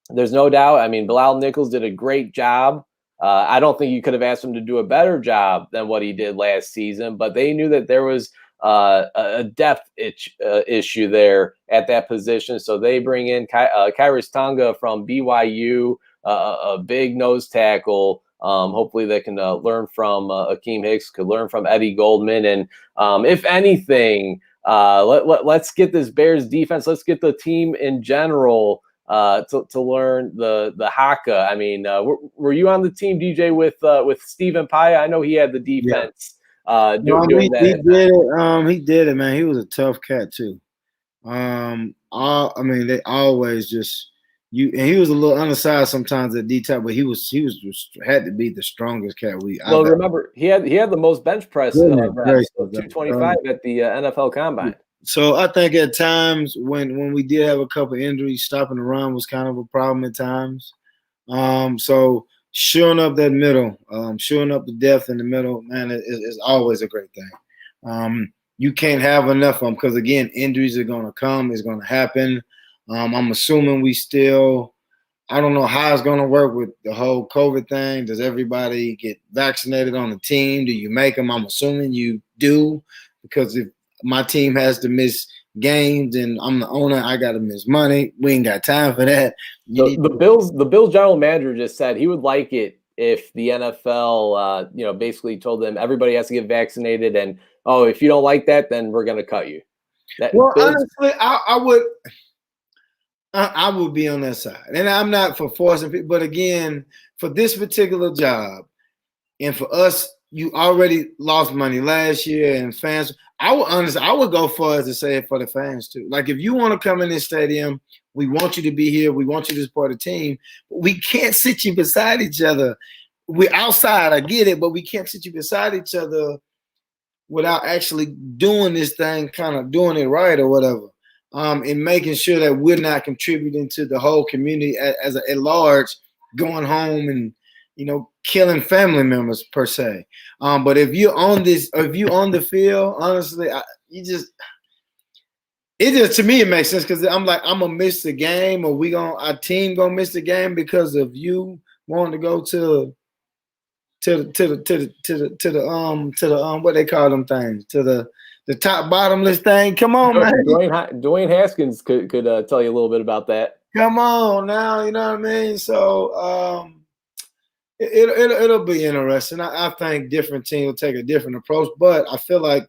There's no doubt. I mean, Bilal Nichols did a great job. I don't think you could have asked him to do a better job than what he did last season, but they knew that there was a depth issue there at that position. So they bring in Kyrus Tonga from BYU, a big nose tackle. Hopefully they can learn from Akeem Hicks, could learn from Eddie Goldman. And if anything, let's get this Bears defense, let's get the team in general to learn the haka. I mean, were you on the team, DJ, with Stephen Paya? I know he had the defense. Yeah. He did it, man. He was a tough cat too. They always just and he was a little undersized sometimes at D-top, but he had to be the strongest cat remember, he had the most bench press, 225 at the NFL Combine. So I think at times when we did have a couple injuries, stopping the run was kind of a problem at times. So shoring up that middle, shoring up the depth in the middle, man, is always a great thing. You can't have enough of them because, again, injuries are going to come. It's going to happen. I'm assuming I don't know how it's going to work with the whole COVID thing. Does everybody get vaccinated on the team? Do you make them? I'm assuming you do, because if my team has to miss games and I'm the owner, I got to miss money. We ain't got time for that. The Bills general manager just said he would like it if the NFL, basically told them everybody has to get vaccinated, and if you don't like that, then we're going to cut you. Honestly, I would be on that side, and I'm not for forcing people. But again, for this particular job, and for us, you already lost money last year, and fans. I would go far as to say it for the fans too. Like if you want to come in this stadium, we want you to be here. We want you to support the team. But we can't sit you beside each other. We're outside. I get it, but we can't sit you beside each other without actually doing this thing, kind of doing it right or whatever. And making sure that we're not contributing to the whole community at large, going home and killing family members per se. But if you're on the field, honestly, to me it makes sense because I'm gonna miss the game, or our team gonna miss the game because of you wanting to go to the what they call them things, to the top bottomless thing. Come on, man. Dwayne Haskins could tell you a little bit about that. Come on now, you know what I mean? So it'll be interesting. I think different teams will take a different approach, but I feel like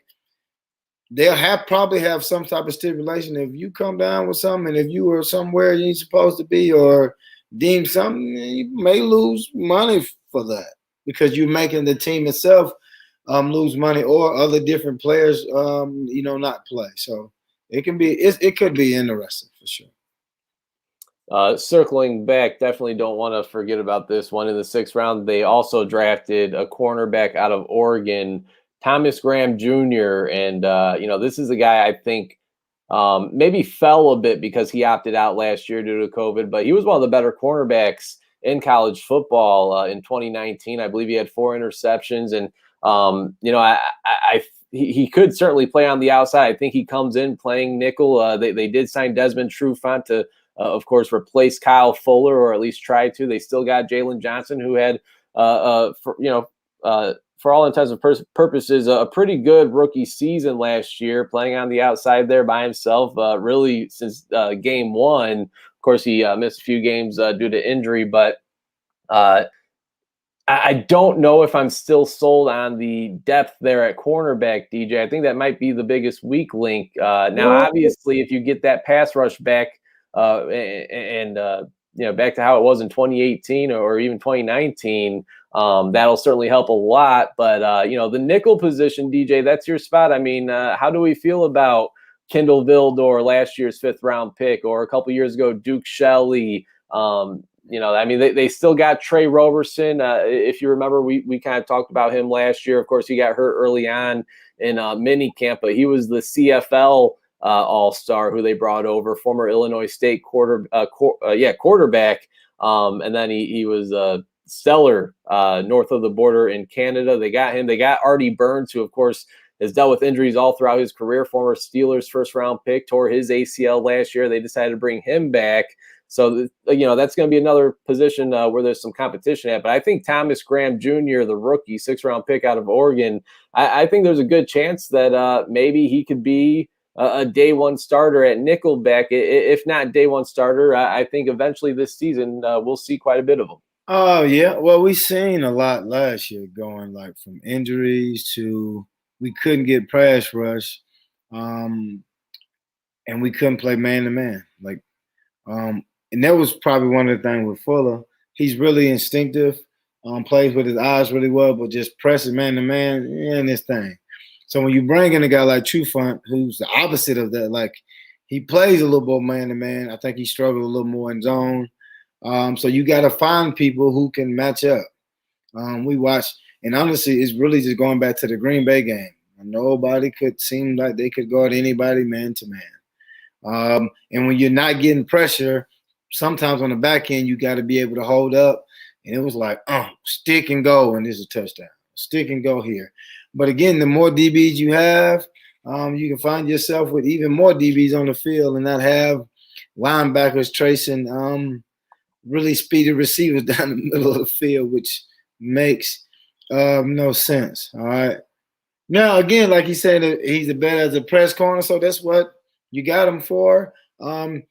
they'll probably have some type of stipulation. If you come down with something, and if you were somewhere you ain't supposed to be or deemed something, you may lose money for that because you're making the team itself lose money or other different players, not play. So it could be interesting for sure. Circling back, definitely don't want to forget about this one. In the 6th round, they also drafted a cornerback out of Oregon, Thomas Graham Jr. And, this is a guy I think maybe fell a bit because he opted out last year due to COVID, but he was one of the better cornerbacks in college football in 2019. I believe he had 4 interceptions. And, he could certainly play on the outside. I think he comes in playing nickel. They did sign Desmond Trufant to, of course, replace Kyle Fuller, or at least try to. They still got Jalen Johnson, who had, for all intents and purposes, a pretty good rookie season last year, playing on the outside there by himself, really since game 1. Of course, he missed a few games due to injury, but I don't know if I'm still sold on the depth there at cornerback, DJ. I think that might be the biggest weak link. Now, obviously, if you get that pass rush back and back to how it was in 2018 or even 2019, that'll certainly help a lot. But, the nickel position, DJ, that's your spot. I mean, how do we feel about Kendall Vildor, last year's 5th round pick, or a couple years ago, Duke Shelley? They still got Trey Roberson. If you remember, we kind of talked about him last year. Of course, he got hurt early on in mini camp, but he was the CFL All-Star who they brought over, former Illinois State quarterback. And then he was stellar north of the border in Canada. They got him. They got Artie Burns, who, of course, has dealt with injuries all throughout his career, former Steelers 1st-round pick, tore his ACL last year. They decided to bring him back. So, that's going to be another position where there's some competition at. But I think Thomas Graham Jr., the rookie, 6th-round pick out of Oregon, I think there's a good chance that maybe he could be a day one starter at nickelback. If not day one starter, I think eventually this season we'll see quite a bit of him. Oh, yeah. Well, we seen a lot last year going like from injuries to we couldn't get pass rush and we couldn't play man-to-man. And that was probably one of the things with Fuller. He's really instinctive, plays with his eyes really well, but just pressing man-to-man in this thing. So when you bring in a guy like Trufant, who's the opposite of that, he plays a little bit man-to-man. I think he struggled a little more in zone. So you got to find people who can match up. We watched, and honestly, it's really just going back to the Green Bay game. Nobody could seem like they could guard anybody man-to-man. And when you're not getting pressure, sometimes on the back end, you got to be able to hold up. And it was like, stick and go, and there's a touchdown. Stick and go here. But again, the more DBs you have, you can find yourself with even more DBs on the field and not have linebackers tracing really speedy receivers down the middle of the field, which makes no sense. All right. Now, again, like he said, he's the better as a press corner, so that's what you got him for. And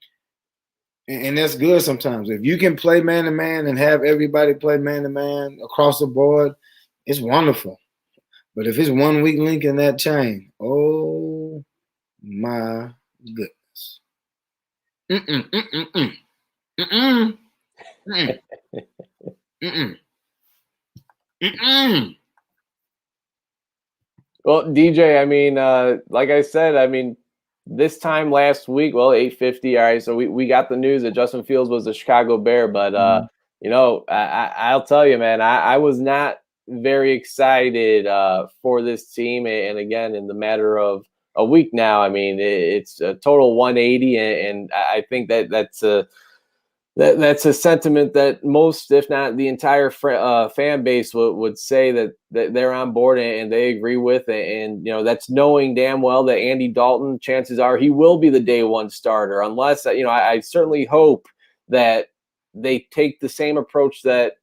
that's good sometimes. If you can play man-to-man and have everybody play man-to-man across the board, it's wonderful. But if it's one weak link in that chain, oh, my goodness. Mm-mm, mm-mm, mm. Mm-mm. Mm-mm. Mm-mm. Mm-mm. Well, DJ, I mean, like I said, I mean, this time last week, well, 8:50. All right, so we got the news that Justin Fields was a Chicago Bear, but you know, I'll tell you, man, I was not very excited for this team, and again, in the matter of a week now, I mean, it's a total 180, and I think that's a sentiment that most, if not the entire fan base, would say that they're on board and they agree with. And, you know, that's knowing damn well that Andy Dalton, chances are he will be the day one starter, unless, you know, I certainly hope that they take the same approach that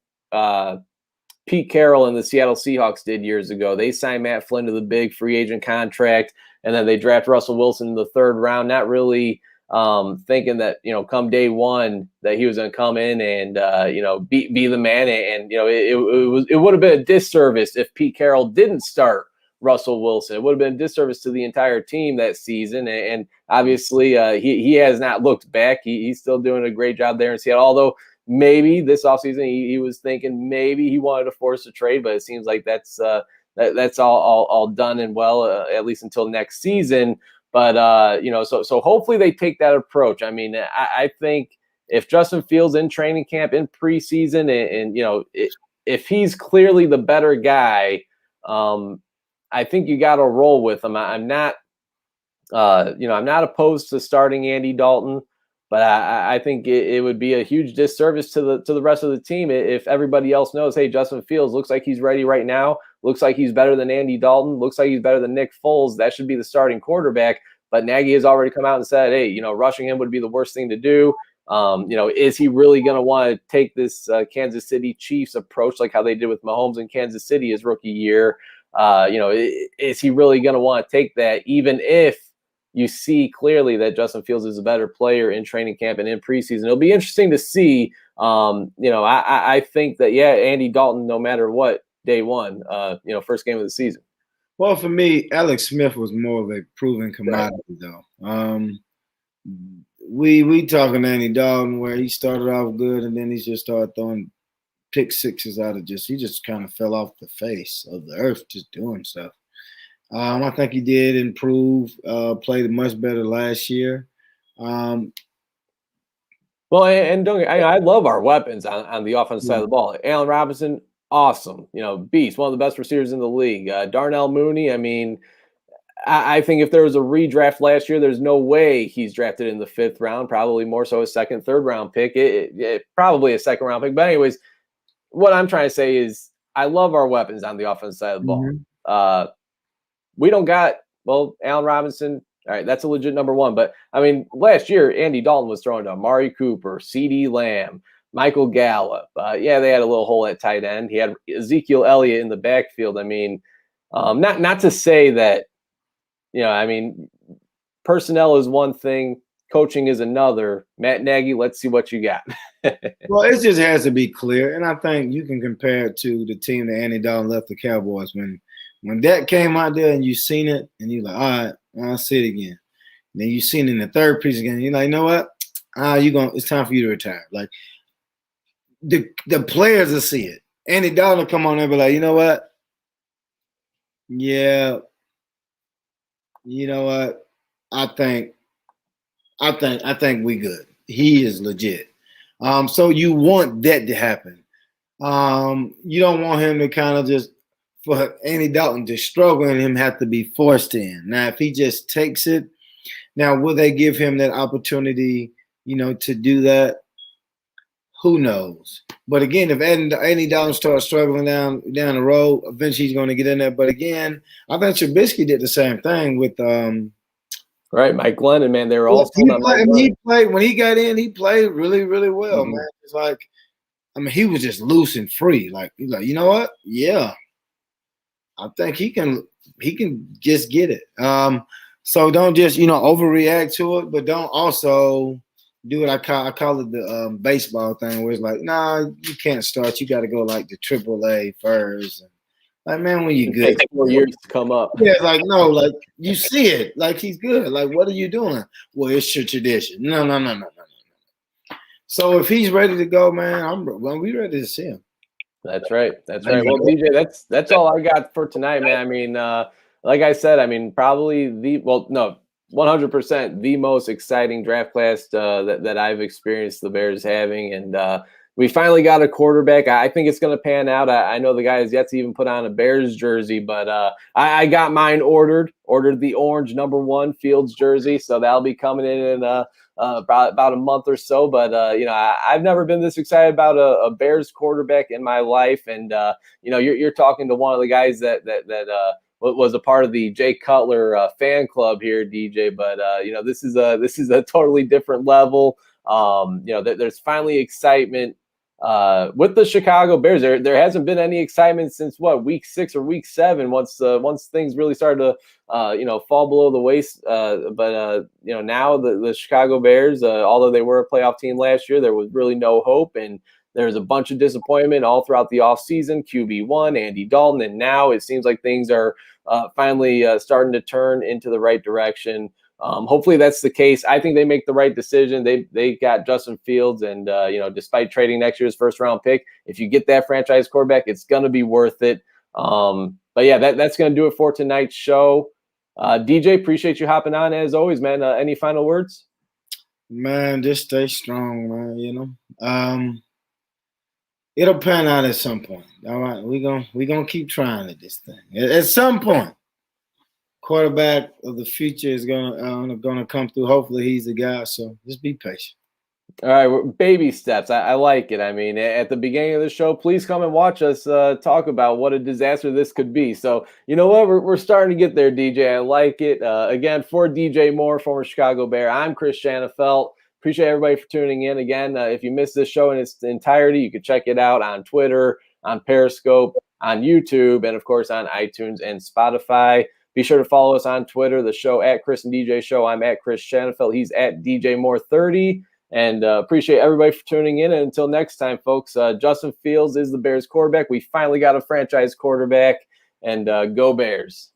Pete Carroll and the Seattle Seahawks did years ago. They signed Matt Flynn to the big free agent contract, and then they draft Russell Wilson in the third round, not really thinking that, you know, come day one that he was going to come in and, you know, be the man. And you know, it would have been a disservice if Pete Carroll didn't start Russell Wilson. It would have been a disservice to the entire team that season. And obviously he has not looked back. He's still doing a great job there in Seattle, although maybe this offseason he was thinking maybe he wanted to force a trade, but it seems like that's all done and well, at least until next season. But, you know, so hopefully they take that approach. I mean, I think if Justin Fields in training camp, in preseason, and you know, if he's clearly the better guy, I think you got to roll with him. I'm not, you know, I'm not opposed to starting Andy Dalton, but I think it would be a huge disservice to the rest of the team if everybody else knows, hey, Justin Fields looks like he's ready right now. Looks like he's better than Andy Dalton. Looks like he's better than Nick Foles. That should be the starting quarterback. But Nagy has already come out and said, hey, you know, rushing him would be the worst thing to do. You know, is he really going to want to take this Kansas City Chiefs approach like how they did with Mahomes in Kansas City his rookie year? You know, is he really going to want to take that, even if you see clearly that Justin Fields is a better player in training camp and in preseason? It'll be interesting to see. You know, I think that, yeah, Andy Dalton, no matter what, day one, you know, first game of the season. Well, for me, Alex Smith was more of a proven commodity, though. We talking Andy Dalton where he started off good and then he just started throwing pick sixes out of he just kind of fell off the face of the earth just doing stuff. I think he did improve, played much better last year. Well, and I love our weapons on the offensive side of the ball. Allen Robinson, awesome, you know, beast, one of the best receivers in the league. Darnell Mooney, I mean, I think if there was a redraft last year, there's no way he's drafted in the 5th round, probably more so a second, third round pick. Probably a second round pick. But anyways, what I'm trying to say is I love our weapons on the offensive side of the ball. Mm-hmm. We don't got, well, Allen Robinson, all right, that's a legit number one. But, I mean, last year, Andy Dalton was throwing to Amari Cooper, CeeDee Lamb, Michael Gallup. Yeah, they had a little hole at tight end. He had Ezekiel Elliott in the backfield. I mean, not to say that, you know, I mean, personnel is one thing, coaching is another. Matt Nagy, let's see what you got. Well, it just has to be clear, and I think you can compare it to the team that Andy Dalton left the Cowboys. When that came out there and you seen it, and you're like, all right, I'll see it again. And then you seen it in the third piece again, and you're like, you know what? It's time for you to retire. Like, the players will see it. Andy Dalton will come on there and be like, you know what? Yeah. You know what? I think we good. He is legit. So you want that to happen. You don't want him to kind of just, for Andy Dalton to struggle and him have to be forced in. Now, if he just takes it, now will they give him that opportunity, you know, to do that? Who knows? But again, if Andy Dalton starts struggling down the road, eventually he's going to get in there. But again, I think Trubisky did the same thing with right, Mike Glennon, man. They were all he played when he got in. He played really, really well, man. It's like, I mean, he was just loose and free. Like he's like, you know what? Yeah, I think he can just get it. So don't just overreact to it, but don't also do what I call it the baseball thing, where it's like, nah, you can't start. You got to go like the AAA first. And like, man, when you good, it takes 4 years to come up. Yeah, like no, like you see it, like he's good. Like, what are you doing? Well, it's your tradition. No. So if he's ready to go, man, we ready to see him. That's right. Well, DJ, that's all I got for tonight, man. I mean, like I said, I mean, probably 100% the most exciting draft class that I've experienced the Bears having. And we finally got a quarterback. I think it's going to pan out. I know the guy has yet to even put on a Bears jersey, but I got mine ordered the orange #1 Fields jersey. So that'll be coming in about a month or so. But, I've never been this excited about a Bears quarterback in my life. And, you're talking to one of the guys that was a part of the Jay Cutler fan club here, DJ. But this is a totally different level. There's finally excitement with the Chicago Bears. There hasn't been any excitement since week 6 or week 7. Once things really started to fall below the waist. But now the Chicago Bears, although they were a playoff team last year, there was really no hope, and there's a bunch of disappointment all throughout the offseason. QB1, Andy Dalton, and now it seems like things are finally starting to turn into the right direction. Hopefully that's the case. I think they make the right decision. They got Justin Fields, and despite trading next year's first-round pick, if you get that franchise quarterback, it's going to be worth it. But yeah, that's going to do it for tonight's show. DJ, appreciate you hopping on as always, man. Any final words? Man, just stay strong, man. It'll pan out at some point. All right, we're gonna keep trying at this thing. At some point, quarterback of the future is gonna come through. Hopefully, he's the guy. So just be patient. All right, baby steps. I like it. I mean, at the beginning of the show, please come and watch us talk about what a disaster this could be. So you know what? We're starting to get there, DJ. I like it. Again, for DJ Moore, former Chicago Bear, I'm Chris Shanafelt. Appreciate everybody for tuning in. Again, if you missed this show in its entirety, you can check it out on Twitter, on Periscope, on YouTube, and, of course, on iTunes and Spotify. Be sure to follow us on Twitter, the show at Chris and DJ Show. I'm at Chris Shanafelt. He's at DJ Moore 30. And appreciate everybody for tuning in. And until next time, folks, Justin Fields is the Bears quarterback. We finally got a franchise quarterback. And go Bears.